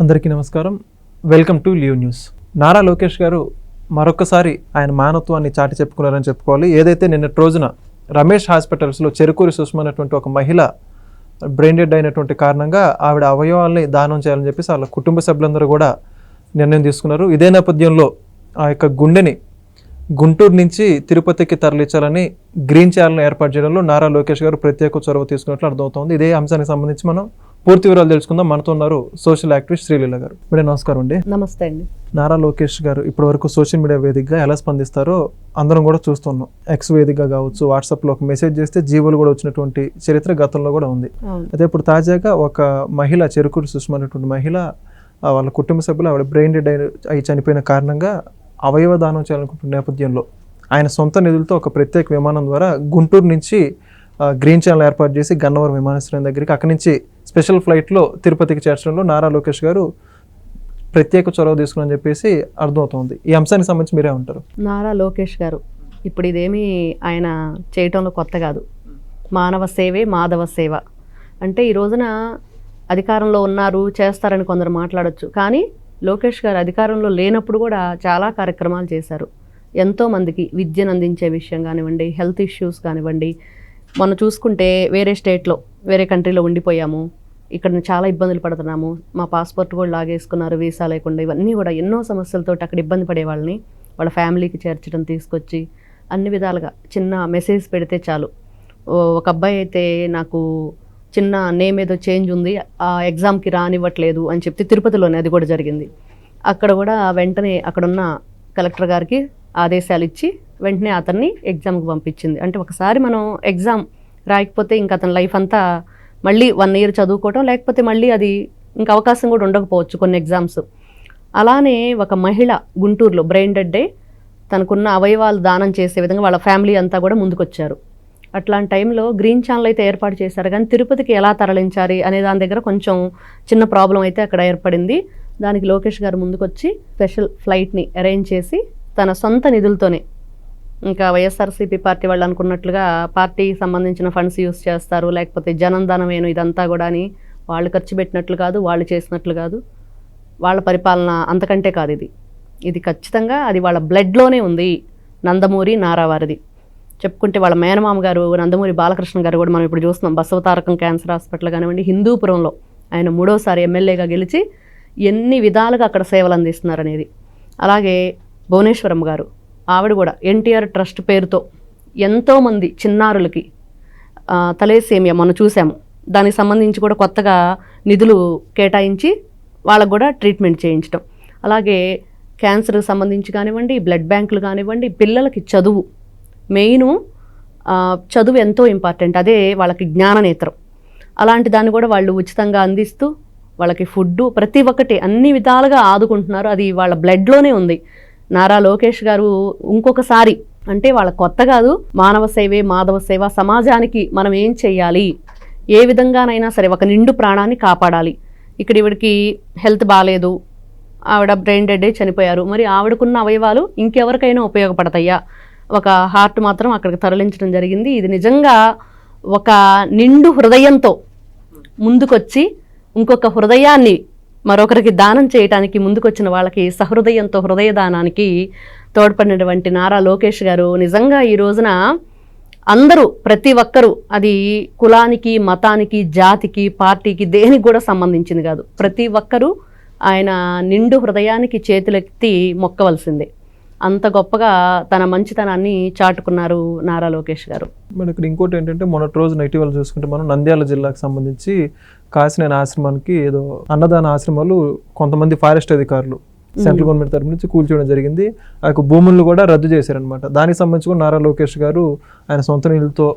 అందరికీ నమస్కారం. Welcome to live news. Nara Lokesh గారు మరొకసారి ఆయన మానవత్వాన్ని చాటి చెప్పుకున్నారని చెప్పుకోవాలి. ఏదైతే నిన్నటి రోజున రమేష్ హాస్పిటల్స్లో చెరుకూరి సుష్మా అనేటువంటి ఒక మహిళ బ్రెయిన్ డెడ్ అయినటువంటి కారణంగా ఆవిడ అవయవాల్ని దానం చేయాలని చెప్పేసి వాళ్ళ కుటుంబ సభ్యులందరూ కూడా నిర్ణయం తీసుకున్నారు. ఇదే నేపథ్యంలో ఆ యొక్క గుండెని గుంటూరు నుంచి తిరుపతికి తరలించాలని గ్రీన్ ఛానల్ ఏర్పాటు చేయడంలో నారా లోకేష్ గారు ప్రత్యేక చొరవ తీసుకున్నట్లు అర్థమవుతోంది. ఇదే అంశానికి సంబంధించి మనం పూర్తి వివరాలు తెలుసుకుందాం. మనతో ఉన్నారు సోషల్ యాక్టివిస్ట్ శ్రీలీల గారు. మేడం నమస్కారం అండి. నమస్తే అండి. నారా లోకేష్ గారు ఇప్పటి వరకు సోషల్ మీడియా వేదికగా ఎలా స్పందిస్తారో అందరం కూడా చూస్తున్నాం. ఎక్స్ వేదికగా కావచ్చు, వాట్సాప్లో ఒక మెసేజ్ చేస్తే జీవోలు కూడా వచ్చినటువంటి చరిత్ర గతంలో కూడా ఉంది. అయితే ఇప్పుడు తాజాగా ఒక మహిళ చెరుకూరు సుష్మా అనేటువంటి మహిళ వాళ్ళ కుటుంబ సభ్యులు ఆవిడ బ్రెయిన్ డెడ్ అయి చనిపోయిన కారణంగా అవయవ దానం చేయాలనుకుంటున్న నేపథ్యంలో ఆయన సొంత నిధులతో ఒక ప్రత్యేక విమానం ద్వారా గుంటూరు నుంచి గ్రీన్ ఛానల్ ఏర్పాటు చేసి గన్నవరం విమానాశ్రయం దగ్గరికి అక్కడి నుంచి స్పెషల్ ఫ్లైట్లో తిరుపతికి చేర్చడంలో నారా లోకేష్ గారు ప్రత్యేక చొరవ తీసుకుని చెప్పేసి అర్థమవుతుంది. ఈ అంశానికి సంబంధించి మీరే ఉంటారు. నారా లోకేష్ గారు ఇప్పుడు ఇదేమీ ఆయన చేయటంలో కొత్త కాదు. మానవ సేవే మాధవ సేవ అంటే ఈ రోజున అధికారంలో ఉన్నారు చేస్తారని కొందరు మాట్లాడొచ్చు, కానీ లోకేష్ గారు అధికారంలో లేనప్పుడు కూడా చాలా కార్యక్రమాలు చేశారు. ఎంతోమందికి విద్యను అందించే విషయం కానివ్వండి, హెల్త్ ఇష్యూస్ కానివ్వండి. మనం చూసుకుంటే వేరే స్టేట్లో వేరే కంట్రీలో ఉండిపోయాము, ఇక్కడ చాలా ఇబ్బందులు పడుతున్నాము, మా పాస్పోర్ట్ కూడా లాగేసుకున్నారు, వీసా లేకుండా, ఇవన్నీ కూడా ఎన్నో సమస్యలతో అక్కడ ఇబ్బంది పడే వాళ్ళని వాళ్ళ ఫ్యామిలీకి చేర్చడం తీసుకొచ్చి అన్ని విధాలుగా చిన్న మెసేజ్ పెడితే చాలు. ఒక అబ్బాయి అయితే నాకు చిన్న నేమ్ ఏదో చేంజ్ ఉంది, ఆ ఎగ్జామ్కి రానివ్వట్లేదు అని చెప్తే తిరుపతిలోనే అది కూడా జరిగింది. అక్కడ కూడా వెంటనే అక్కడున్న కలెక్టర్ గారికి ఆదేశాలు ఇచ్చి వెంటనే అతన్ని ఎగ్జామ్కి పంపించింది. అంటే ఒకసారి మనం ఎగ్జామ్ రాయకపోతే ఇంకా అతని లైఫ్ అంతా మళ్ళీ 1 year చదువుకోవటం, లేకపోతే మళ్ళీ అది ఇంకా అవకాశం కూడా ఉండకపోవచ్చు కొన్ని ఎగ్జామ్స్. అలానే ఒక మహిళ గుంటూరులో బ్రెయిన్ డెడ్ అయి తనకున్న అవయవాలు దానం చేసే విధంగా వాళ్ళ ఫ్యామిలీ అంతా కూడా ముందుకొచ్చారు. అట్లాంటి టైంలో గ్రీన్ ఛానల్ అయితే ఏర్పాటు చేశారు, కానీ తిరుపతికి ఎలా తరలించాలి అనే దాని దగ్గర కొంచెం చిన్న ప్రాబ్లం అయితే అక్కడ ఏర్పడింది. దానికి లోకేష్ గారు ముందుకొచ్చి స్పెషల్ ఫ్లైట్ని అరేంజ్ చేసి తన సొంత నిధులతోనే, ఇంకా వైఎస్ఆర్సీపీ పార్టీ వాళ్ళు అనుకున్నట్లుగా పార్టీకి సంబంధించిన ఫండ్స్ యూస్ చేస్తారు, లేకపోతే జనంధనమేను ఇదంతా కూడా అని వాళ్ళు ఖర్చు పెట్టినట్లు కాదు, వాళ్ళు చేసినట్లు కాదు, వాళ్ళ పరిపాలన అంతకంటే కాదు. ఇది ఖచ్చితంగా అది వాళ్ళ బ్లడ్లోనే ఉంది. నందమూరి నారావారిది చెప్పుకుంటే వాళ్ళ మేనమామ గారు నందమూరి బాలకృష్ణ గారు కూడా మనం ఇప్పుడు చూస్తున్నాం. బసవతారకం క్యాన్సర్ హాస్పిటల్ కానివ్వండి, హిందూపురంలో ఆయన 3వసారి ఎమ్మెల్యేగా గెలిచి ఎన్ని విధాలుగా అక్కడ సేవలు అందిస్తున్నారు అనేది. అలాగే భువనేశ్వరం గారు, ఆవిడ కూడా ఎన్టీఆర్ ట్రస్ట్ పేరుతో ఎంతోమంది చిన్నారులకి తలేసేమియా మనం చూసాము, దానికి సంబంధించి కూడా కొత్తగా నిధులు కేటాయించి వాళ్ళకు కూడా ట్రీట్మెంట్ చేయించడం. అలాగే క్యాన్సర్కి సంబంధించి కానివ్వండి, బ్లడ్ బ్యాంకులు కానివ్వండి, పిల్లలకి చదువు మెయిన్, చదువు ఎంతో ఇంపార్టెంట్, అదే వాళ్ళకి జ్ఞాననేత్రం. అలాంటి దాన్ని కూడా వాళ్ళు ఉచితంగా అందిస్తూ వాళ్ళకి ఫుడ్డు ప్రతి ఒక్కటి అన్ని విధాలుగా ఆదుకుంటున్నారు. అది వాళ్ళ బ్లడ్లోనే ఉంది. నారా లోకేష్ గారు ఇంకొకసారి అంటే వాళ్ళ కొత్త కాదు, మానవ సేవే మాధవ సేవ, సమాజానికి మనం ఏం చెయ్యాలి, ఏ విధంగానైనా సరే ఒక నిండు ప్రాణాన్ని కాపాడాలి. ఇక్కడ ఈవిడికి హెల్త్ బాగాలేదు, ఆవిడ బ్రెయిన్ డెడ్ అయి చనిపోయారు, మరి ఆవిడకున్న అవయవాలు ఇంకెవరికైనా ఉపయోగపడతాయా? ఒక హార్ట్ మాత్రం అక్కడికి తరలించడం జరిగింది. ఇది నిజంగా ఒక నిండు హృదయంతో ముందుకొచ్చి ఇంకొక హృదయాన్ని మరొకరికి దానం చేయడానికి ముందుకొచ్చిన వాళ్ళకి సహృదయంతో హృదయ దానానికి తోడ్పడినటువంటి నారా లోకేష్ గారు నిజంగా ఈ రోజున అందరూ ప్రతి ఒక్కరూ, అది కులానికి, మతానికి, జాతికి, పార్టీకి దేనికి కూడా సంబంధించింది కాదు, ప్రతి ఒక్కరూ ఆయన నిండు హృదయానికి చేతులెత్తి మొక్కవలసిందే. అంత గొప్పగా తన మంచితనాన్ని చాటుకున్నారు నారా లోకేష్ గారు. మన ఇక్కడ ఇంకోటి ఏంటంటే మొన్నటి రోజున ఇటీవల చూసుకుంటే మనం నంద్యాల జిల్లాకు సంబంధించి కాసినేని ఆశ్రమానికి ఏదో అన్నదాన ఆశ్రమాలు కొంతమంది ఫారెస్ట్ అధికారులు సెంట్రల్ గవర్నమెంట్ తరఫు నుంచి కూల్చేయడం జరిగింది. ఆ యొక్క భూములను కూడా రద్దు చేశారనమాట. దానికి సంబంధించి కూడా నారా లోకేష్ గారు ఆయన సొంత నిధులతో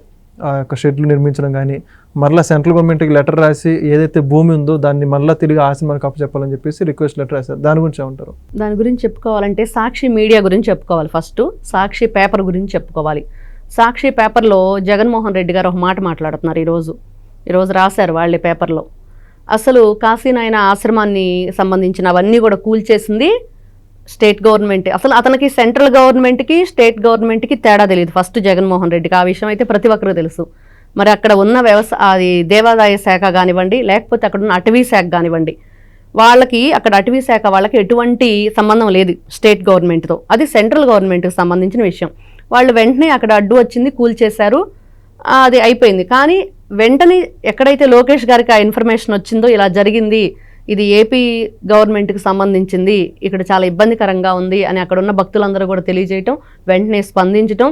ఆ యొక్క షెడ్లు నిర్మించడం కానీ, మరలా సెంట్రల్ గవర్నమెంట్కి లెటర్ రాసి ఏదైతే భూమి ఉందో దాన్ని మళ్ళీ తిరిగి ఆశ్రమానికి అప్పచెప్పాలని చెప్పేసి రిక్వెస్ట్ లెటర్ రాశారు. దాని గురించి ఏమంటారు? దాని గురించి చెప్పుకోవాలంటే సాక్షి మీడియా గురించి చెప్పుకోవాలి. ఫస్ట్ సాక్షి పేపర్ గురించి చెప్పుకోవాలి. సాక్షి పేపర్లో జగన్మోహన్ రెడ్డి గారు ఒక మాట మాట్లాడుతున్నారు. ఈరోజు రాశారు వాళ్ళే పేపర్లో. అసలు కాశీనాయన ఆశ్రమాన్ని సంబంధించిన అవన్నీ కూడా కూల్చేసింది స్టేట్ గవర్నమెంట్. అసలు అతనికి సెంట్రల్ గవర్నమెంట్కి స్టేట్ గవర్నమెంట్కి తేడా తెలియదు ఫస్ట్ జగన్మోహన్ రెడ్డికి. ఆ విషయం అయితే ప్రతి ఒక్కరికి తెలుసు. మరి అక్కడ ఉన్న అది దేవాదాయ శాఖ కానివ్వండి, లేకపోతే అక్కడ ఉన్న అటవీ శాఖ కానివ్వండి, వాళ్ళకి అక్కడ అటవీ శాఖ వాళ్ళకి ఎటువంటి సంబంధం లేదు స్టేట్ గవర్నమెంట్తో, అది సెంట్రల్ గవర్నమెంట్కి సంబంధించిన విషయం. వాళ్ళు వెంటనే అక్కడ అడ్డు వచ్చింది, కూల్చేశారు, అది అయిపోయింది. కానీ వెంటనే ఎక్కడైతే లోకేష్ గారికి ఆ ఇన్ఫర్మేషన్ వచ్చిందో ఇలా జరిగింది, ఇది ఏపీ గవర్నమెంట్కి సంబంధించింది, ఇక్కడ చాలా ఇబ్బందికరంగా ఉంది అని అక్కడున్న భక్తులందరూ కూడా తెలియజేయటం, వెంటనే స్పందించటం,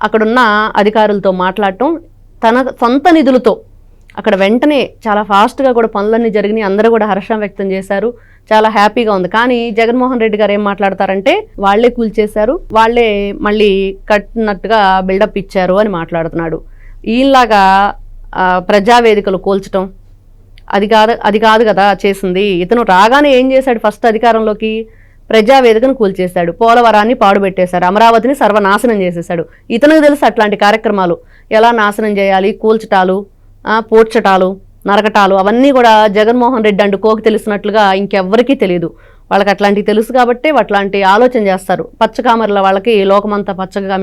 అక్కడున్న అధికారులతో మాట్లాడటం, తన సొంత నిధులతో అక్కడ వెంటనే చాలా ఫాస్ట్గా కూడా పనులన్నీ జరిగినాయి. అందరూ కూడా హర్షం వ్యక్తం చేశారు, చాలా హ్యాపీగా ఉంది. కానీ జగన్మోహన్ రెడ్డి గారు ఏం మాట్లాడతారంటే వాళ్లే కూల్చేశారు, వాళ్లే మళ్ళీ కట్టినట్టుగా బిల్డప్ ఇచ్చారు అని మాట్లాడుతున్నాడు. ఈయనలాగా ప్రజావేదికలు కూల్చడం అది కాదు కదా చేసింది. ఇతను రాగానే ఏం చేశాడు, ఫస్ట్ అధికారంలోకి ప్రజావేదికను కూల్చేశాడు, పోలవరాన్ని పాడుపెట్టేశాడు, అమరావతిని సర్వనాశనం చేసేశాడు. ఇతనికి తెలుసు అట్లాంటి కార్యక్రమాలు ఎలా నాశనం చేయాలి, కూల్చటాలు, పూడ్చటాలు, నరకటాలు, అవన్నీ కూడా జగన్మోహన్ రెడ్డి అంటూ కోకి తెలిసినట్లుగా ఇంకెవ్వరికీ తెలియదు. వాళ్ళకి అట్లాంటివి తెలుసు కాబట్టి అట్లాంటి ఆలోచన చేస్తారు. పచ్చకామర్ల వాళ్ళకి లోకమంతా పచ్చగా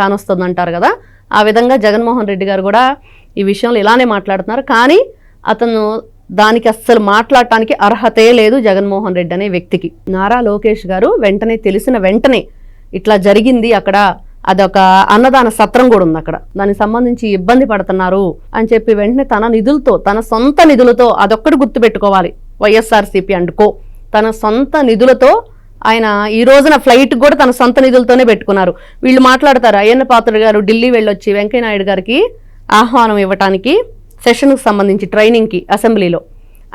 కానొస్తుంది అంటారు కదా, ఆ విధంగా జగన్మోహన్ రెడ్డి గారు కూడా ఈ విషయంలో ఇలానే మాట్లాడుతున్నారు. కానీ అతను దానికి అస్సలు మాట్లాడటానికి అర్హతే లేదు జగన్మోహన్ రెడ్డి అనే వ్యక్తికి. నారా లోకేష్ గారు వెంటనే తెలిసిన వెంటనే ఇట్లా జరిగింది, అక్కడ అదొక అన్నదాన సత్రం కూడా ఉంది అక్కడ, దానికి సంబంధించి ఇబ్బంది పడుతున్నారు అని చెప్పి వెంటనే తన నిధులతో, తన సొంత నిధులతో, అదొక్కటి గుర్తుపెట్టుకోవాలి, వైఎస్ఆర్సీపీ అండుకో తన సొంత నిధులతో ఆయన ఈ రోజున ఫ్లైట్ కూడా తన సొంత నిధులతోనే పెట్టుకున్నారు. వీళ్ళు మాట్లాడతారు, అయ్యన్న పాత్రుడు గారు ఢిల్లీ వెళ్ళొచ్చి వెంకయ్యనాయుడు గారికి ఆహ్వానం ఇవ్వటానికి సెషన్కి సంబంధించి ట్రైనింగ్కి అసెంబ్లీలో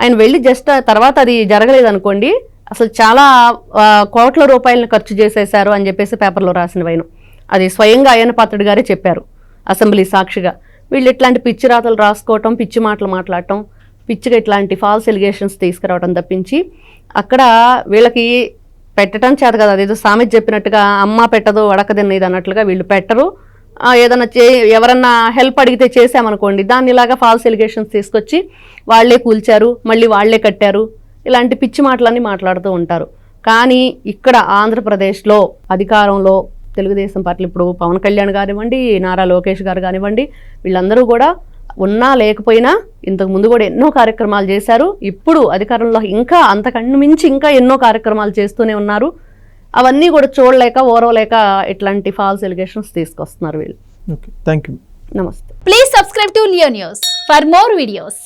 ఆయన వెళ్ళి జస్ట్ తర్వాత అది జరగలేదనుకోండి, అసలు చాలా కోట్ల రూపాయలను ఖర్చు చేసేశారు అని చెప్పేసి పేపర్లో రాసిన వైను, అది స్వయంగా అయ్యన్న పాత్రుడు గారే చెప్పారు అసెంబ్లీ సాక్షిగా. వీళ్ళు ఇట్లాంటి పిచ్చి రాతలు రాసుకోవటం, పిచ్చి మాటలు మాట్లాడటం, పిచ్చిగా ఇట్లాంటి ఫాల్స్ ఎలిగేషన్స్ తీసుకురావడం తప్పించి అక్కడ వీళ్ళకి పెట్టడం చేత కదా. అదేదో సామెత చెప్పినట్టుగా అమ్మ పెట్టదు అడక తినేది అన్నట్లుగా వీళ్ళు పెట్టరు. ఏదన్నా ఎవరన్నా హెల్ప్ అడిగితే చేసామనుకోండి, దాన్ని ఇలాగా ఫాల్స్ ఎలిగేషన్స్ తీసుకొచ్చి వాళ్లే కూల్చారు, మళ్ళీ వాళ్లే కట్టారు, ఇలాంటి పిచ్చి మాటలన్నీ మాట్లాడుతూ ఉంటారు. కానీ ఇక్కడ ఆంధ్రప్రదేశ్లో అధికారంలో తెలుగుదేశం పార్టీ, ఇప్పుడు పవన్ కళ్యాణ్ కానివ్వండి, నారా లోకేష్ గారు కానివ్వండి, వీళ్ళందరూ కూడా ఉన్నా లేకపోయినా ఇంతకు ముందు కూడా ఎన్నో కార్యక్రమాలు చేశారు. ఇప్పుడు అధికారంలో ఇంకా అంతకన్నా మించి ఇంకా ఎన్నో కార్యక్రమాలు చేస్తూనే ఉన్నారు. అవన్నీ కూడా చూడలేక ఓరవలేక ఇట్లాంటి ఫాల్స్ ఎలిగేషన్స్ తీసుకొస్తున్నారు వీళ్ళు. Okay, thank you. నమస్తే. Please subscribe to Leo News for more videos.